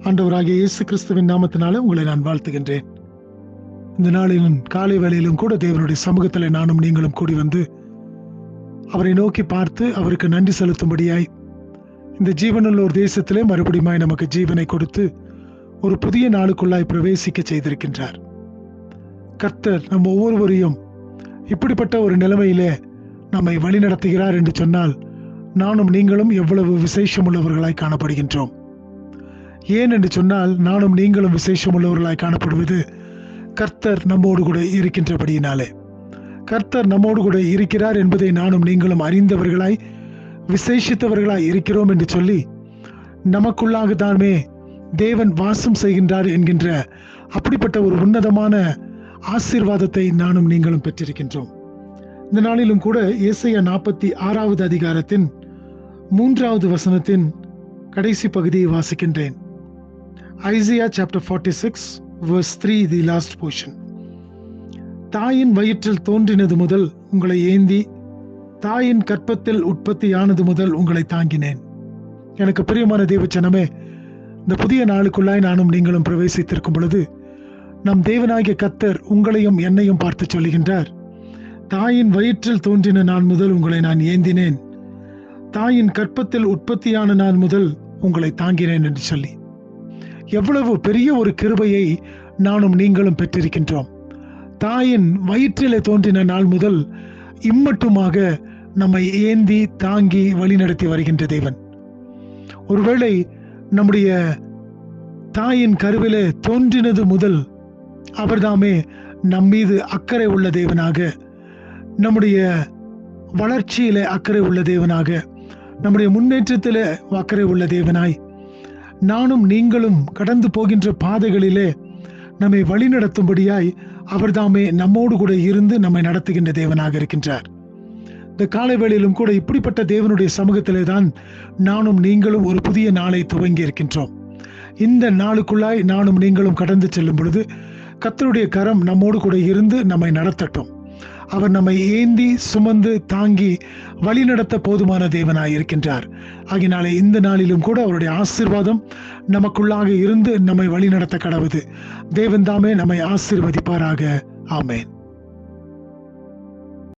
ஆண்டவராகிய இயேசு கிறிஸ்துவின் நாமத்தினால உங்களை நான் வாழ்த்துகின்றேன். இந்த நாளிலும் காலை வேளையிலும் கூட தேவனுடைய சமூகத்தில் நானும் நீங்களும் கூடி வந்து அவரை நோக்கி பார்த்து அவருக்கு நன்றி செலுத்தும்படியாய் இந்த ஜீவனுள்ள ஒரு தேசத்திலே மறுபடியுமாய் நமக்கு ஜீவனை கொடுத்து ஒரு புதிய நாளுக்குள்ளாய் பிரவேசிக்க செய்திருக்கின்றார். கர்த்தர் நம் ஒவ்வொருவரையும் இப்படிப்பட்ட ஒரு நிலைமையிலே நம்மை வழி நடத்துகிறார் என்று சொன்னால் நானும் நீங்களும் எவ்வளவு விசேஷம் உள்ளவர்களாய் காணப்படுகின்றோம். ஏன் என்று சொன்னால் நானும் நீங்களும் விசேஷம் உள்ளவர்களாய் காணப்படுவது கர்த்தர் நம்மோடு கூட இருக்கின்றபடியினாலே. கர்த்தர் நம்மோடு கூட இருக்கிறார் என்பதை நானும் நீங்களும் அறிந்தவர்களாய் விசேஷித்தவர்களாய் இருக்கிறோம் என்று சொல்லி நமக்குள்ளாக தானே தேவன் வாசம் செய்கின்றார் என்கின்ற அப்படிப்பட்ட ஒரு உன்னதமான ஆசீர்வாதத்தை நானும் நீங்களும் பெற்றிருக்கின்றோம். இந்த நாளிலும் கூட ஏசாயா 46வது அதிகாரத்தின் 3வது வசனத்தின் கடைசி பகுதியை வாசிக்கின்றேன். Isaiah chapter 46 verse 3, the last portion. தாயின் வயிற்றில் தோன்றினது முதல் உங்களை ஏந்தி, தாயின் கற்பத்தில் உற்பத்தியானது முதல் உங்களை தாங்கினேன். எனக்கு பிரியமான தேவச்சனமே, இந்த புதிய நாளுக்குள்ளாய் நானும் நீங்களும் பிரவேசித்திருக்கும் பொழுது நம் தேவனாகிய கர்த்தர் உங்களையும் என்னையும் பார்த்து சொல்லுகின்றார், தாயின் வயிற்றில் தோன்றின நாள் முதல் உங்களை நான் ஏந்தினேன், தாயின் கற்பத்தில் உற்பத்தியான நாள் முதல் உங்களை தாங்கினேன் என்று சொல்லி. எவ்வளவு பெரிய ஒரு கிருபையை நானும் நீங்களும் பெற்றிருக்கின்றோம். தாயின் வயிற்றிலே தோன்றின நாள் முதல் இம்மட்டுமாக நம்மை ஏந்தி தாங்கி வழிநடத்தி வருகின்ற தேவன். ஒருவேளை நம்முடைய தாயின் கருவிலே தோன்றினது முதல் அவர்தாமே நம்மீது அக்கறை உள்ள தேவனாக, நம்முடைய வளர்ச்சியிலே அக்கறை உள்ள தேவனாக, நம்முடைய முன்னேற்றத்திலே அக்கறை உள்ள தேவனாய், நானும் நீங்களும் கடந்து போகின்ற பாதைகளிலே நம்மை வழிநடத்தும்படியாய் அவர்தாமே நம்மோடு கூட இருந்து நம்மை நடத்துகின்ற தேவனாக இருக்கின்றார். இந்த காலை வேளையிலும் கூட இப்படிப்பட்ட தேவனுடைய சமூகத்திலே தான் நானும் நீங்களும் ஒரு புதிய நாளை துவங்கி இருக்கின்றோம். இந்த நாளுக்குள்ளாய் நானும் நீங்களும் கடந்து செல்லும் பொழுது கர்த்தருடைய கரம் நம்மோடு கூட இருந்து நம்மை நடத்தட்டும். அவர் நம்மை ஏந்தி சுமந்து தாங்கி வழிநடத்த போதுமான தேவனாய் இருக்கின்றார். ஆகினாலே இந்த நாளிலும் கூட அவருடைய ஆசீர்வாதம் நமக்குள்ளாக இருந்து நம்மை வழிநடத்த கடவுது. தேவன் தாமே நம்மை ஆசீர்வதிப்பாராக. ஆமென்.